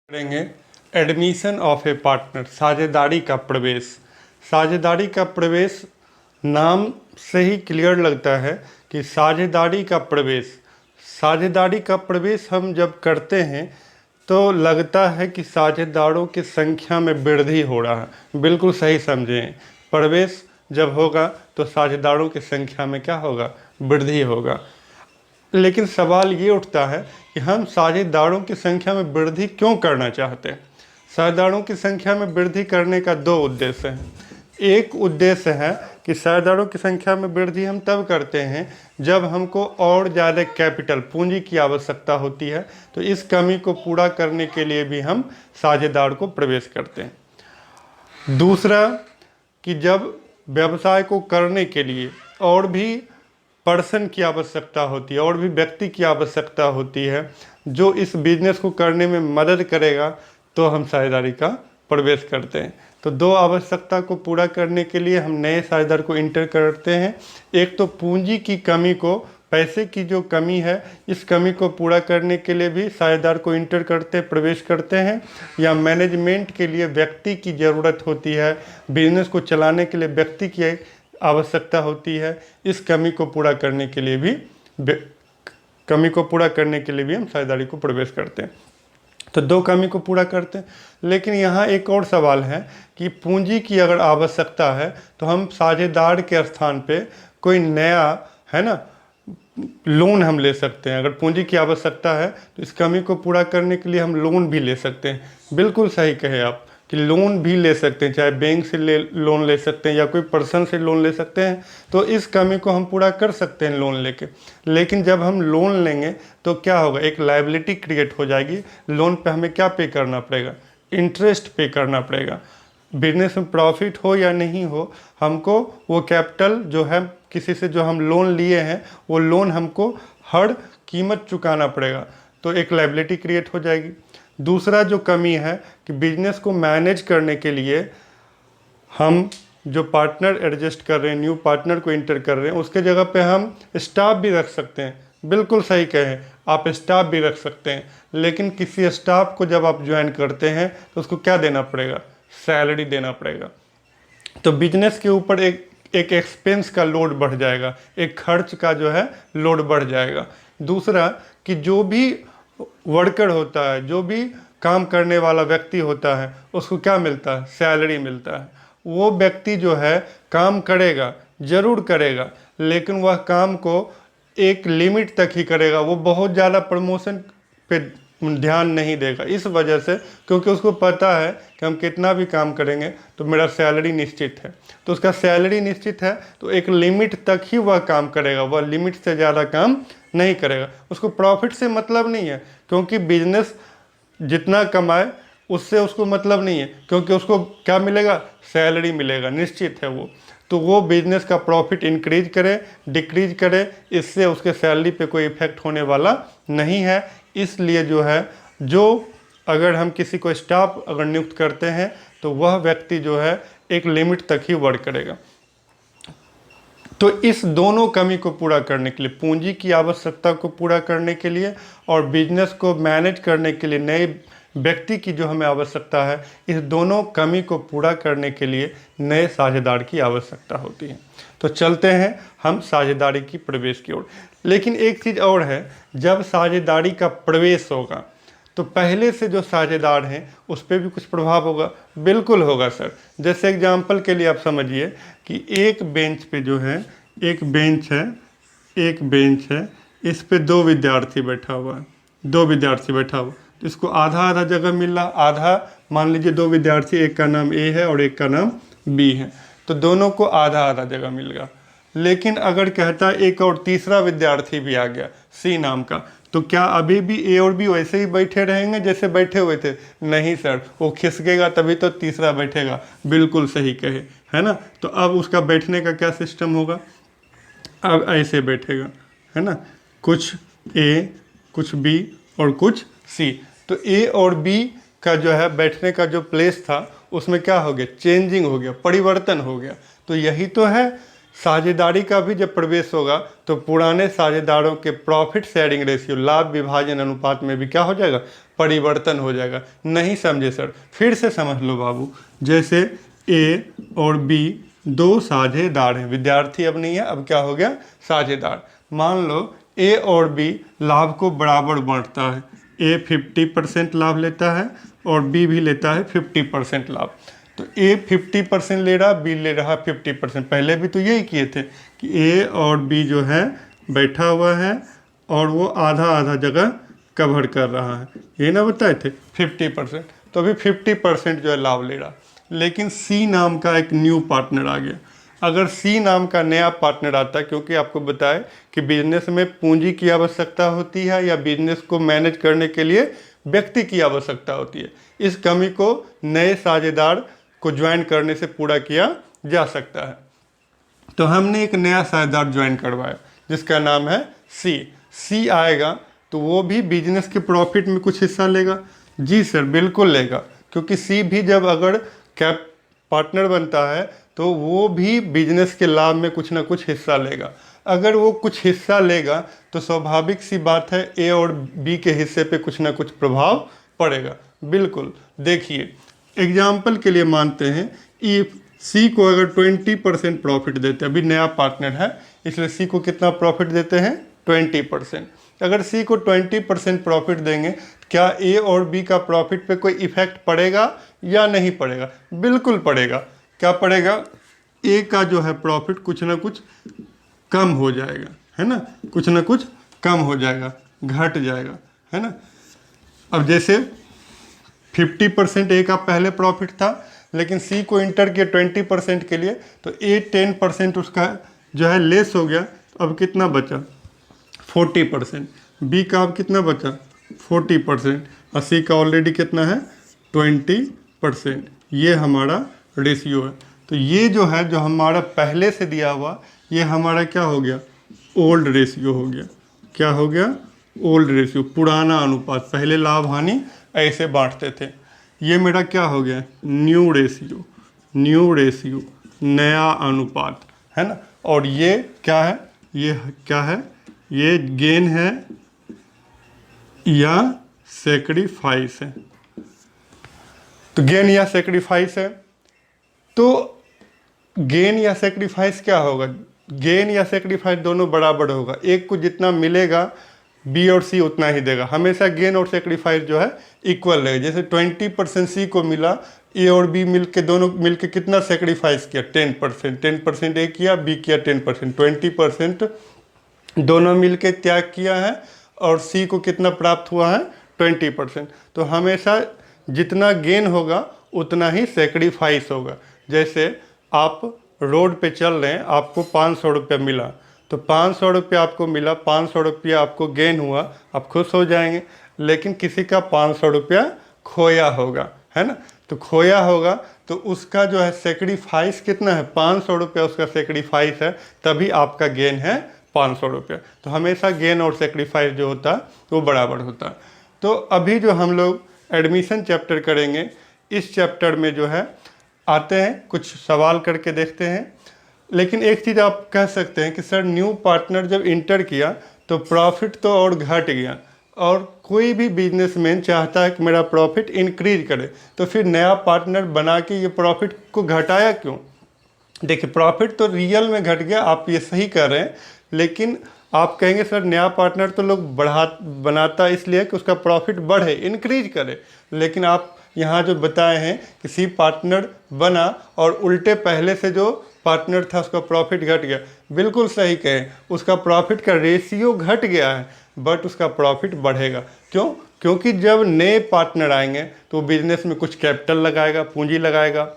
करेंगे admission of A partner, साझेदारी का प्रवेश। साझेदारी का प्रवेश नाम से ही क्लियर लगता है कि साझेदारी का प्रवेश। साझेदारी का प्रवेश हम जब करते हैं तो लगता है कि साझेदारों की संख्या में वृद्धि हो रहा है। बिल्कुल सही समझें, प्रवेश जब होगा तो साझेदारों की संख्या में क्या होगा, वृद्धि होगा। लेकिन सवाल ये उठता है कि हम साझेदारों की संख्या में वृद्धि क्यों करना चाहते हैं। साझेदारों की संख्या में वृद्धि करने का दो उद्देश्य हैं। एक उद्देश्य है कि साझेदारों की संख्या में वृद्धि हम तब करते हैं जब हमको और ज़्यादा कैपिटल, पूंजी की आवश्यकता होती है, तो इस कमी को पूरा करने के लिए भी हम साझेदार को प्रवेश करते हैं। दूसरा कि जब व्यवसाय को करने के लिए और भी पर्सन की आवश्यकता होती है, और भी व्यक्ति की आवश्यकता होती है जो इस बिजनेस को करने में मदद करेगा, तो हम साझेदारी का प्रवेश करते हैं। तो दो आवश्यकता को पूरा करने के लिए हम नए साझेदार को इंटर करते हैं। एक तो पूंजी की कमी को, पैसे की जो कमी है, इस कमी को पूरा करने के लिए भी साझेदार को इंटर करते, प्रवेश करते हैं। या मैनेजमेंट के लिए व्यक्ति की ज़रूरत होती है, बिजनेस को चलाने के लिए व्यक्ति की आवश्यकता होती है, इस कमी को पूरा करने के लिए भी हम साझेदारी को प्रवेश करते हैं। तो दो कमी को पूरा करते हैं। लेकिन यहाँ एक और सवाल है कि पूंजी की अगर आवश्यकता है तो हम साझेदार के स्थान पे कोई नया, है ना, लोन हम ले सकते हैं। अगर पूंजी की आवश्यकता है तो इस कमी को पूरा करने के लिए हम लोन भी ले सकते हैं। बिल्कुल सही कहे आप कि लोन भी ले सकते हैं, चाहे बैंक से लोन ले सकते हैं या कोई पर्सन से लोन ले सकते हैं। तो इस कमी को हम पूरा कर सकते हैं लोन लेके। लेकिन जब हम लोन लेंगे तो क्या होगा, एक लायबिलिटी क्रिएट हो जाएगी। लोन पे हमें क्या पे करना पड़ेगा, इंटरेस्ट पे करना पड़ेगा। बिजनेस में प्रॉफिट हो या नहीं हो, हमको वो कैपिटल जो है, किसी से जो हम लोन लिए हैं, वो लोन हमको हर कीमत चुकाना पड़ेगा। तो एक लायबिलिटी क्रिएट हो जाएगी। दूसरा जो कमी है कि बिजनेस को मैनेज करने के लिए हम जो पार्टनर एडजस्ट कर रहे हैं, न्यू पार्टनर को इंटर कर रहे हैं, उसके जगह पे हम स्टाफ भी रख सकते हैं। बिल्कुल सही कहें, आप स्टाफ भी रख सकते हैं। लेकिन किसी स्टाफ को जब आप ज्वाइन करते हैं तो उसको क्या देना पड़ेगा, सैलरी देना पड़ेगा। तो बिजनेस के ऊपर एक एक्सपेंस का लोड बढ़ जाएगा, एक खर्च का जो है लोड बढ़ जाएगा। दूसरा कि जो भी वर्कर होता है, जो भी काम करने वाला व्यक्ति होता है, उसको क्या मिलता है, सैलरी मिलता है। वो व्यक्ति जो है काम करेगा, ज़रूर करेगा, लेकिन वह काम को एक लिमिट तक ही करेगा। वो बहुत ज़्यादा प्रमोशन पे ध्यान नहीं देगा, इस वजह से, क्योंकि उसको पता है कि हम कितना भी काम करेंगे तो मेरा सैलरी निश्चित है। तो उसका सैलरी निश्चित है तो एक लिमिट तक ही वह काम करेगा, वह लिमिट से ज़्यादा काम नहीं करेगा। उसको प्रॉफिट से मतलब नहीं है, क्योंकि बिजनेस जितना कमाए उससे उसको मतलब नहीं है, क्योंकि उसको क्या मिलेगा, सैलरी मिलेगा, निश्चित है वो। तो वो बिजनेस का प्रॉफिट इंक्रीज करे, डिक्रीज करे, इससे उसके सैलरी पे कोई इफेक्ट होने वाला नहीं है। इसलिए जो है, जो अगर हम किसी को स्टाफ अगर नियुक्त करते हैं तो वह व्यक्ति जो है एक लिमिट तक ही वर्क करेगा। तो इस दोनों कमी को पूरा करने के लिए, पूंजी की आवश्यकता को पूरा करने के लिए और बिजनेस को मैनेज करने के लिए नए व्यक्ति की जो हमें आवश्यकता है, इस दोनों कमी को पूरा करने के लिए नए साझेदार की आवश्यकता होती है। तो चलते हैं हम साझेदारी की प्रवेश की ओर। लेकिन एक चीज़ और है, जब साझेदारी का प्रवेश होगा तो पहले से जो साझेदार हैं उस पर भी कुछ प्रभाव होगा। बिल्कुल होगा सर। जैसे एग्जांपल के लिए आप समझिए कि एक बेंच पे जो है, एक बेंच है, इस पे दो विद्यार्थी बैठा हुआ है, तो इसको आधा आधा जगह मिल रहा, आधा, मान लीजिए दो विद्यार्थी, एक का नाम ए है और एक का नाम बी है, तो दोनों को आधा आधा जगह मिल गया। लेकिन अगर कहता है एक और तीसरा विद्यार्थी भी आ गया, सी नाम का, तो क्या अभी भी ए और बी वैसे ही बैठे रहेंगे जैसे बैठे हुए थे? नहीं सर, वो खिसकेगा तभी तो तीसरा बैठेगा। बिल्कुल सही कहे, है ना। तो अब उसका बैठने का क्या सिस्टम होगा, अब ऐसे बैठेगा, है ना, कुछ ए, कुछ बी और कुछ सी। तो ए और बी का जो है बैठने का जो प्लेस था उसमें क्या हो गया, चेंजिंग हो गया, परिवर्तन हो गया। तो यही तो है, साझेदारी का भी जब प्रवेश होगा तो पुराने साझेदारों के प्रॉफिट शेयरिंग रेशियो, लाभ विभाजन अनुपात में भी क्या हो जाएगा, परिवर्तन हो जाएगा। नहीं समझे सर, फिर से समझ लो बाबू। जैसे ए और बी दो साझेदार हैं, विद्यार्थी अब नहीं है, अब क्या हो गया, साझेदार। मान लो ए और बी लाभ को बराबर बांटता है, ए 50% लाभ लेता है और बी भी लेता है 50% लाभ। तो ए 50% ले रहा, बी ले रहा 50%। पहले भी तो यही किए थे कि ए और बी जो है बैठा हुआ है और वो आधा आधा जगह कवर कर रहा है, ये ना बताए थे 50%। तो अभी 50% जो है लाभ ले रहा। लेकिन सी नाम का एक न्यू पार्टनर आ गया। अगर सी नाम का नया पार्टनर आता है, क्योंकि आपको बताए कि बिजनेस में पूंजी की आवश्यकता होती है या बिजनेस को मैनेज करने के लिए व्यक्ति की आवश्यकता होती है, इस कमी को नए साझेदार को ज्वाइन करने से पूरा किया जा सकता है। तो हमने एक नया साझेदार ज्वाइन करवाया जिसका नाम है सी। सी आएगा तो वो भी बिजनेस के प्रॉफिट में कुछ हिस्सा लेगा। जी सर बिल्कुल लेगा, क्योंकि सी भी जब अगर कैप पार्टनर बनता है तो वो भी बिजनेस के लाभ में कुछ ना कुछ हिस्सा लेगा। अगर वो कुछ हिस्सा लेगा तो स्वाभाविक सी बात है ए और बी के हिस्से पे कुछ ना कुछ प्रभाव पड़ेगा। बिल्कुल, देखिए एग्जाम्पल के लिए मानते हैं इफ सी को अगर 20% प्रॉफिट देते हैं, अभी नया पार्टनर है इसलिए सी को कितना प्रॉफिट देते हैं, 20%। अगर सी को 20% प्रॉफिट देंगे, क्या ए और बी का प्रॉफिट पे कोई इफेक्ट पड़ेगा या नहीं पड़ेगा? बिल्कुल पड़ेगा। क्या पड़ेगा? ए का जो है प्रॉफिट कुछ ना कुछ कम हो जाएगा, है ना, कुछ ना कुछ कम हो जाएगा, घट जाएगा, है ना। अब जैसे 50% ए का पहले प्रॉफिट था, लेकिन सी को इंटर किया 20% के लिए, तो ए 10% उसका जो है लेस हो गया। अब कितना बचा? 40%। बी का अब कितना बचा? 40%। और सी का ऑलरेडी कितना है? 20%। ये हमारा रेशियो है। तो ये जो है, जो हमारा पहले से दिया हुआ, ये हमारा क्या हो गया? ओल्ड रेशियो हो गया। क्या हो गया? ओल्ड रेशियो, पुराना अनुपात। पहले लाभ हानि ऐसे बांटते थे। ये मेरा क्या हो गया? New ratio. न्यू रेशियो, नया अनुपात, है ना। और ये क्या है? ये क्या है? ये गेन है या सेक्रीफाइस है? तो गेन या सेक्रीफाइस है। तो गेन या सेक्रीफाइस क्या होगा? गेन या सेक्रीफाइस दोनों बराबर होगा। एक को जितना मिलेगा बी और सी उतना ही देगा। हमेशा गेन और सेक्रीफाइस जो है इक्वल रहेगा। जैसे 20% सी को मिला, ए और बी मिलके दोनों मिलके कितना सेक्रीफाइस किया? 10%। 10% ए किया, बी किया 10%। 20% दोनों मिलके त्याग किया है और सी को कितना प्राप्त हुआ है? 20%। तो हमेशा जितना गेन होगा उतना ही सेक्रीफाइस होगा। जैसे आप रोड पे चल रहे हैं, आपको 500 रुपया मिला, तो 500 रुपया आपको मिला, 500 रुपया आपको गेन हुआ, आप खुश हो जाएंगे। लेकिन किसी का 500 रुपया खोया होगा, है ना। तो खोया होगा तो उसका जो है सेक्रीफाइस कितना है? 500 रुपया उसका सेक्रीफाइस है, तभी आपका गेन है 500 रुपया। तो हमेशा गेन और सेक्रीफाइस जो होता है वो बराबर होता है। तो अभी जो हम लोग एडमिशन चैप्टर करेंगे, इस चैप्टर में जो है आते हैं, कुछ सवाल करके देखते हैं। लेकिन एक चीज़ आप कह सकते हैं कि सर न्यू पार्टनर जब इंटर किया तो प्रॉफिट तो और घट गया, और कोई भी बिजनेसमैन चाहता है कि मेरा प्रॉफिट इंक्रीज करे, तो फिर नया पार्टनर बना के ये प्रॉफिट को घटाया क्यों? देखिए प्रॉफिट तो रियल में घट गया, आप ये सही कर रहे हैं, लेकिन आप कहेंगे सर नया पार्टनर तो लोग बनाता इसलिए कि उसका प्रॉफिट बढ़े, इंक्रीज करे। लेकिन आप यहाँ जो बताए हैं कि सी पार्टनर बना और उल्टे पहले से जो पार्टनर था उसका प्रॉफिट घट गया। बिल्कुल सही कहें, उसका प्रॉफिट का रेशियो घट गया है, बट उसका प्रॉफिट बढ़ेगा। क्यों? क्योंकि जब नए पार्टनर आएंगे तो बिजनेस में कुछ कैपिटल लगाएगा, पूंजी लगाएगा,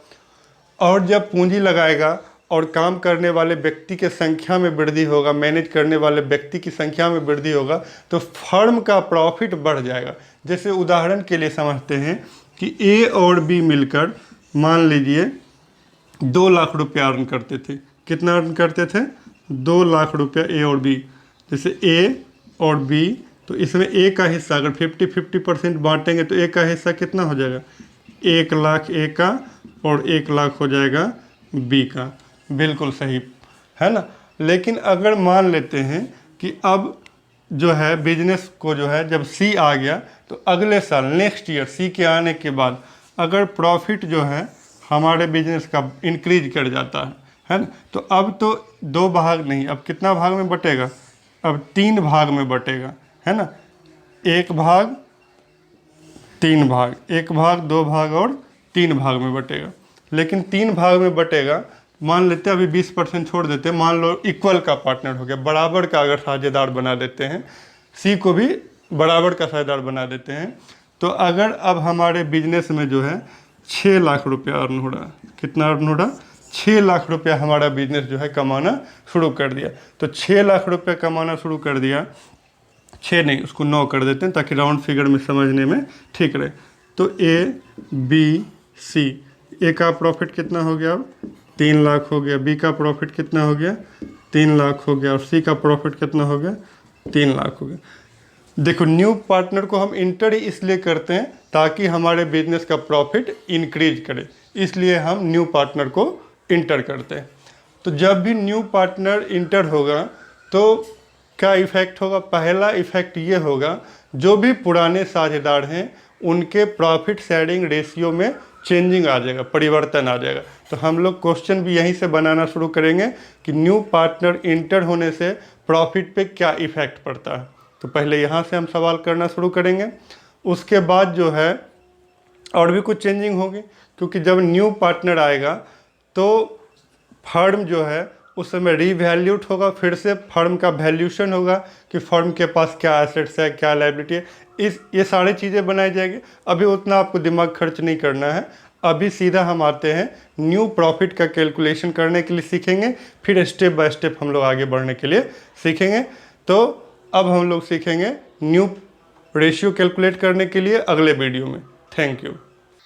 और जब पूंजी लगाएगा और काम करने वाले व्यक्ति के संख्या में वृद्धि होगा, मैनेज करने वाले व्यक्ति की संख्या में वृद्धि होगा, तो फर्म का प्रॉफिट बढ़ जाएगा। जैसे उदाहरण के लिए समझते हैं कि ए और बी मिलकर मान लीजिए 2 लाख रुपया अर्न करते थे। कितना अर्न करते थे? 2 लाख रुपया ए और बी। जैसे ए और बी, तो इसमें ए का हिस्सा अगर 50-50% बांटेंगे तो ए का हिस्सा कितना हो जाएगा? 1 लाख ए का और 1 लाख हो जाएगा बी का। बिल्कुल सही, है ना। लेकिन अगर मान लेते हैं कि अब जो है बिजनेस को जो है जब सी आ गया तो अगले साल नेक्स्ट ईयर सी के आने के बाद अगर प्रॉफिट जो है हमारे बिजनेस का इंक्रीज कर जाता है ना, तो अब तो 2 भाग नहीं, अब कितना भाग में बटेगा, अब 3 भाग में बटेगा, है ना। 1 भाग 3 भाग, 1 भाग 2 भाग और 3 भाग में बटेगा। लेकिन 3 भाग में बटेगा, मान लेते हैं अभी 20% छोड़ देते हैं, मान लो इक्वल का पार्टनर हो गया, बराबर का अगर साझेदार बना देते हैं, सी को भी बराबर का साझेदार बना देते हैं, तो अगर अब हमारे बिजनेस में जो है 6 लाख रुपया अर्न हो रहा, कितना अर्न हो रहा, 6 लाख रुपया हमारा बिजनेस जो है कमाना शुरू कर दिया। तो 6 लाख रुपया कमाना शुरू कर दिया, 6 नहीं उसको 9 कर देते हैं ताकि राउंड फिगर में समझने में ठीक रहे। तो ए बी सी, ए का प्रॉफिट कितना हो गया, अब 3 लाख हो गया, बी का प्रॉफिट कितना हो गया, 3 लाख हो गया, और सी का प्रॉफिट कितना हो गया, 3 लाख हो गया। देखो न्यू पार्टनर को हम इंटर ही इसलिए करते हैं ताकि हमारे बिजनेस का प्रॉफिट इंक्रीज करे, इसलिए हम न्यू पार्टनर को इंटर करते हैं। तो जब भी न्यू पार्टनर इंटर होगा तो क्या इफ़ेक्ट होगा, पहला इफ़ेक्ट ये होगा जो भी पुराने साझेदार हैं उनके प्रॉफिट शेयरिंग रेशियो में चेंजिंग आ जाएगा, परिवर्तन आ जाएगा। तो हम लोग क्वेश्चन भी यहीं से बनाना शुरू करेंगे कि न्यू पार्टनर इंटर होने से प्रॉफिट पे क्या इफ़ेक्ट पड़ता है। तो पहले यहाँ से हम सवाल करना शुरू करेंगे, उसके बाद जो है और भी कुछ चेंजिंग होगी, क्योंकि जब न्यू पार्टनर आएगा तो फर्म जो है उस समय रीवैल्यूट होगा, फिर से फर्म का वैल्यूशन होगा कि फर्म के पास क्या एसेट्स है, क्या लायबिलिटी है, ये सारी चीज़ें बनाई जाएगी। अभी उतना आपको दिमाग खर्च नहीं करना है, अभी सीधा हम आते हैं न्यू प्रॉफिट का कैलकुलेशन करने के लिए सीखेंगे, फिर स्टेप बाय स्टेप हम लोग आगे बढ़ने के लिए सीखेंगे। तो अब हम लोग सीखेंगे न्यू रेशियो कैलकुलेट करने के लिए अगले वीडियो में। Thank you.